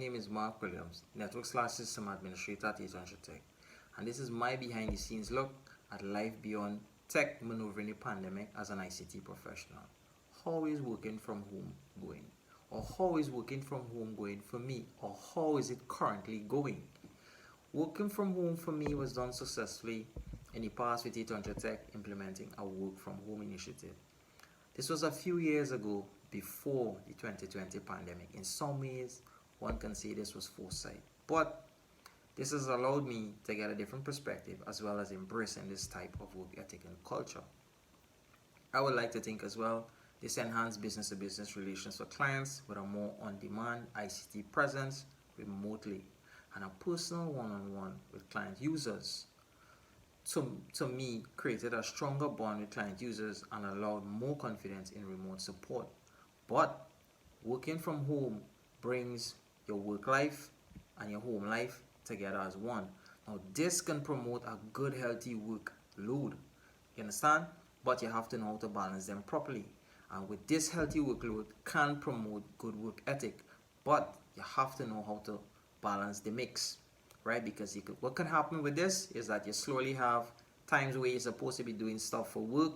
name is Mark Williams, Network/System Administrator at Agent Tech, and this is my behind the scenes look at life beyond tech maneuvering the pandemic as an ICT professional. How is working from home going? Or how is working from home going for me? Or how is it currently going? Working from home for me was done successfully in the past with 800 Tech implementing a work from home initiative. This was a few years ago before the 2020 pandemic. In some ways, one can say this was foresight. But this has allowed me to get a different perspective as well as embracing this type of work ethic and culture. I would like to think as well this enhanced business to business relations for clients with a more on-demand ICT presence remotely and a personal one-on-one with client users. To me, created a stronger bond with client users and allowed more confidence in remote support. But working from home brings your work life and your home life together as one. Now, this can promote a good, healthy work load. You understand? But you have to know how to balance them properly. And with this healthy workload can promote good work ethic, but you have to know how to balance the mix, right? Because what can happen with this is that you slowly have times where you're supposed to be doing stuff for work,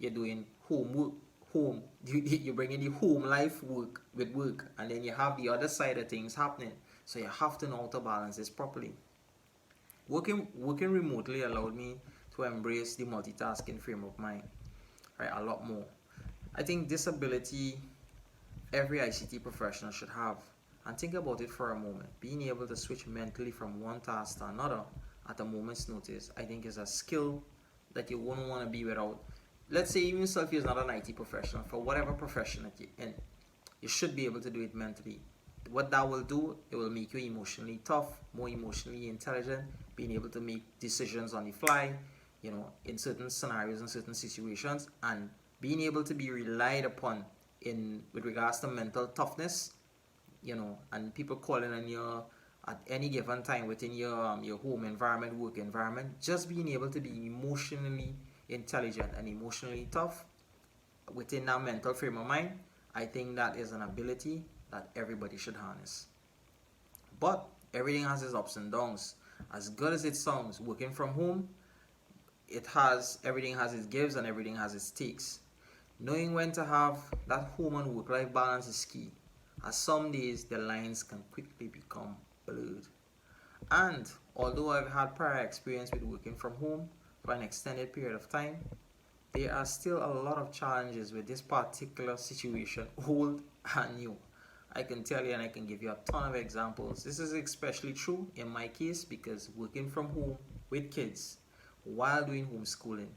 you're doing home work, you're bringing the home life work with work, and then you have the other side of things happening. So you have to know how to balance this properly. Working remotely allowed me to embrace the multitasking frame of mind, right? A lot more. I think this ability every ICT professional should have. And think about it for a moment. Being able to switch mentally from one task to another at a moment's notice, I think is a skill that you wouldn't want to be without. Let's say even yourself is not an IT professional, for whatever profession that you're in, you should be able to do it mentally. What that will do, it will make you emotionally tough, more emotionally intelligent, being able to make decisions on the fly, in certain scenarios and certain situations, and being able to be relied upon in with regards to mental toughness, and people calling on you at any given time within your home environment, work environment, just being able to be emotionally intelligent and emotionally tough within that mental frame of mind, I think that is an ability that everybody should harness. But everything has its ups and downs. As good as it sounds, working from home, everything has its gives and everything has its takes. Knowing when to have that home and work-life balance is key, as some days the lines can quickly become blurred. And although I've had prior experience with working from home for an extended period of time, there are still a lot of challenges with this particular situation, old and new. I can tell you and I can give you a ton of examples. This is especially true in my case because working from home with kids while doing homeschooling,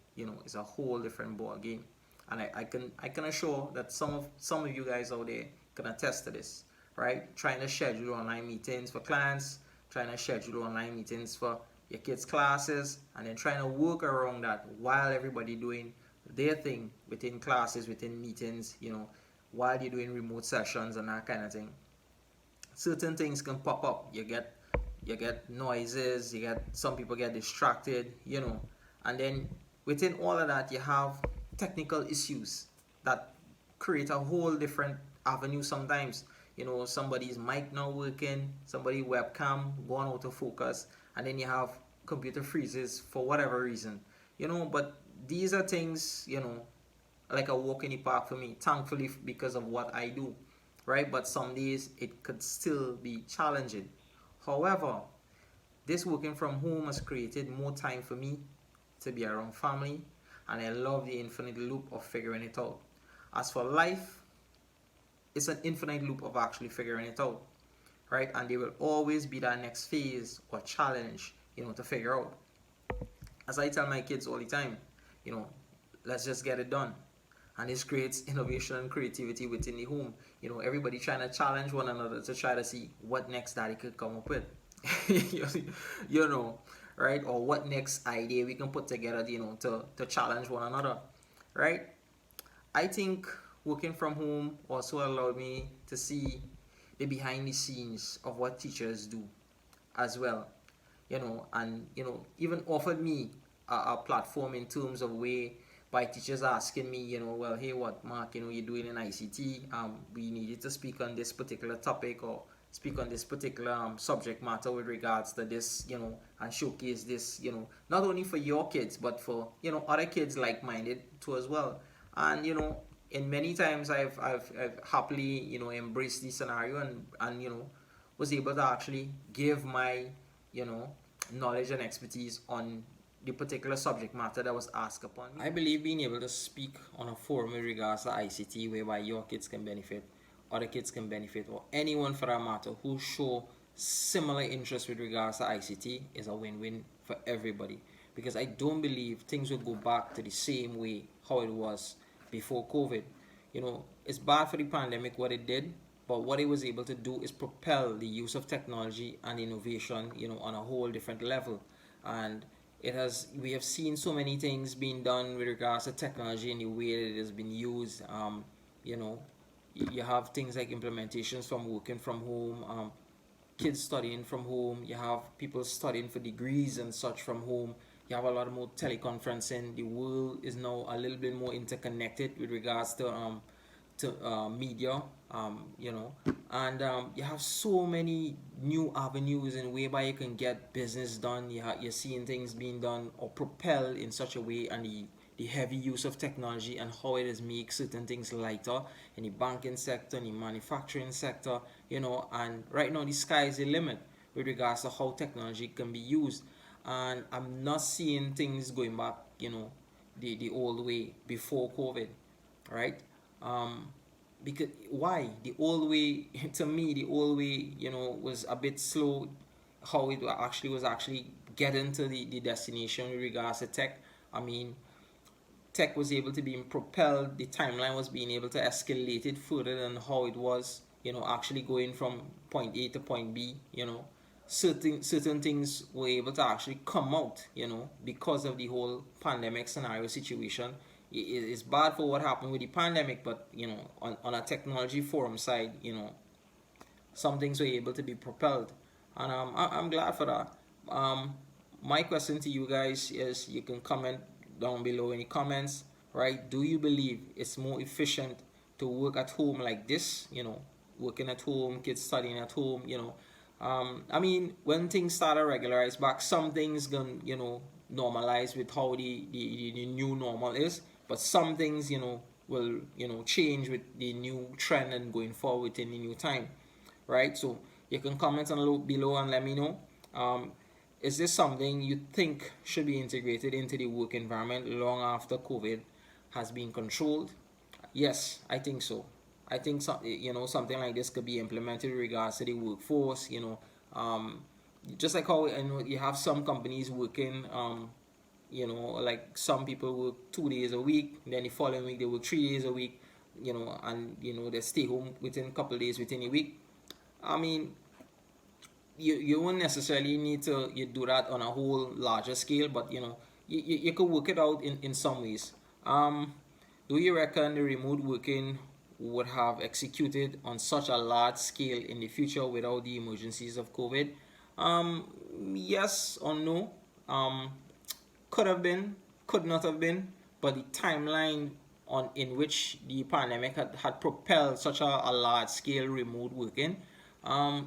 is a whole different ball game. And I can assure that some of you guys out there can attest to this, right? Trying to schedule online meetings for clients, trying to schedule online meetings for your kids' classes, and then trying to work around that while everybody doing their thing within classes, within meetings, while you're doing remote sessions and that kind of thing. Certain things can pop up. You get noises, some people get distracted, and then within all of that you have technical issues that create a whole different avenue sometimes. Somebody's mic not working, somebody webcam going out of focus, and then you have computer freezes for whatever reason. But these are things, like a walk in the park for me, thankfully because of what I do, right? But some days it could still be challenging. However, this working from home has created more time for me to be around family, and I love the infinite loop of figuring it out. As for life, it's an infinite loop of actually figuring it out, right? And there will always be that next phase or challenge, to figure out. As I tell my kids all the time, let's just get it done. And this creates innovation and creativity within the home. Everybody trying to challenge one another to try to see what next daddy could come up with. Right? Or what next idea we can put together, to challenge one another, right? I think working from home also allowed me to see the behind the scenes of what teachers do as well, and even offered me a platform in terms of way by teachers asking me, well, hey, what, Mark, you're doing in ICT, we needed to speak on this particular topic, or speak on this particular subject matter with regards to this, and showcase this, not only for your kids, but for, other kids like-minded too as well. And, in many times I've happily, embraced this scenario, and was able to actually give my, you know, knowledge and expertise on the particular subject matter that was asked upon me. I believe being able to speak on a forum with regards to ICT, whereby your kids can benefit, other kids can benefit, or anyone for that matter who show similar interest with regards to ICT, is a win-win for everybody. Because I don't believe things will go back to the same way how it was before COVID. It's bad for the pandemic what it did, but what it was able to do is propel the use of technology and innovation, on a whole different level. And we have seen so many things being done with regards to technology and the way that it has been used. You know, you have things like implementations from working from home, kids studying from home. You have people studying for degrees and such from home. You have a lot more teleconferencing. The world is now a little bit more interconnected with regards to media, and you have so many new avenues and whereby you can get business done. You're seeing things being done or propelled in such a way, and the heavy use of technology and how it has made certain things lighter in the banking sector, in the manufacturing sector, and right now the sky is the limit with regards to how technology can be used. And I'm not seeing things going back, the old way before COVID, right? Because why the old way to me, the old way, was a bit slow. How it actually was actually getting to the destination with regards to tech. I mean, tech was able to be propelled, the timeline was being able to escalate it further than how it was, actually going from point A to point B. Certain things were able to actually come out, because of the whole pandemic scenario situation. It's bad for what happened with the pandemic, but on a technology forum side, some things were able to be propelled, and I'm glad for that. My question to you guys is, you can comment down below any comments, right? Do you believe it's more efficient to work at home like this, working at home, kids studying at home, I mean, when things started regularize back, some things gonna, normalize with how the new normal is, but some things, will, change with the new trend and going forward in the new time, right? So you can comment on below and let me know. Is this something you think should be integrated into the work environment long after COVID has been controlled? Yes, I think so. I think something like this could be implemented in regards to the workforce. Just like how you have some companies working, like some people work 2 days a week, then the following week they work 3 days a week, and they stay home within a couple of days within a week. I mean, you won't necessarily need to do that on a whole larger scale, but you could work it out in some ways. Do you reckon the remote working would have executed on such a large scale in the future without the emergencies of COVID? Yes or no. Could have been, could not have been, but the timeline in which the pandemic had propelled such a large scale remote working,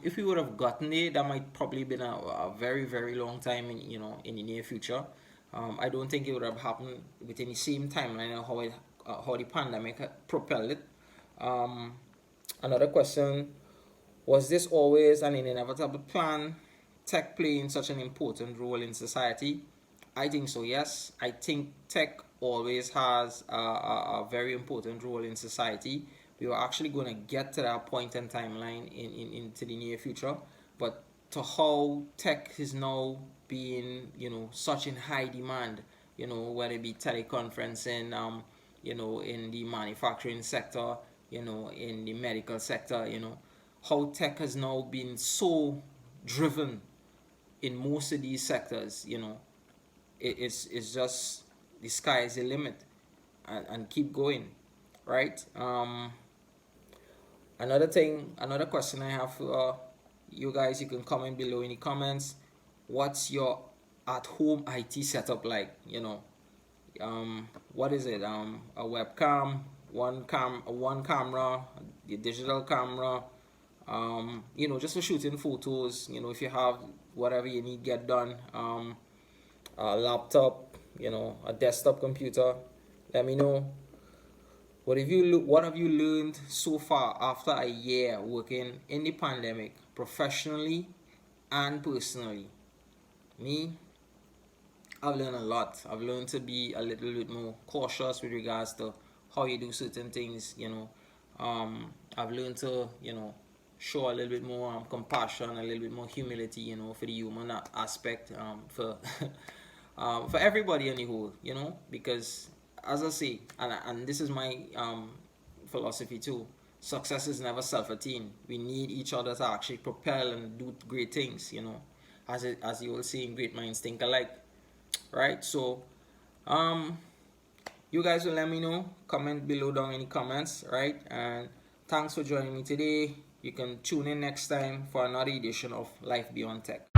if we would have gotten it, that might probably been a very, very long time in the near future. I don't think it would have happened within the same timeline of how the pandemic had propelled it. Another question: was this always an inevitable plan? Tech playing such an important role in society? I think so, yes. I think tech always has a very important role in society. We are actually going to get to that point in timeline into the near future. But to how tech is now being, such in high demand, whether it be teleconferencing, in the manufacturing sector, in the medical sector, how tech has now been so driven in most of these sectors, it's just the sky is the limit, and keep going, right? Another question I have for you guys, you can comment below in the comments. What's your at-home IT setup like? What is it? A webcam, one camera, the digital camera, You know, just for shooting photos. You know, if you have whatever you need get done, a laptop, you know, a desktop computer, let me know. What have you learned so far after a year working in the pandemic, professionally and personally? Me, I've learned a lot. I've learned to be a little bit more cautious with regards to how you do certain things. You know, I've learned to, you know, show a little bit more compassion, a little bit more humility. You know, for the human aspect, for for everybody in the whole. You know, because as I say, and this is my philosophy too. Success is never self-attained. We need each other to actually propel and do great things. You know, as you will see in Great Minds Think Alike, right? So, um, you guys will let me know. Comment below down any comments, right? And thanks for joining me today. You can tune in next time for another edition of Life Beyond Tech.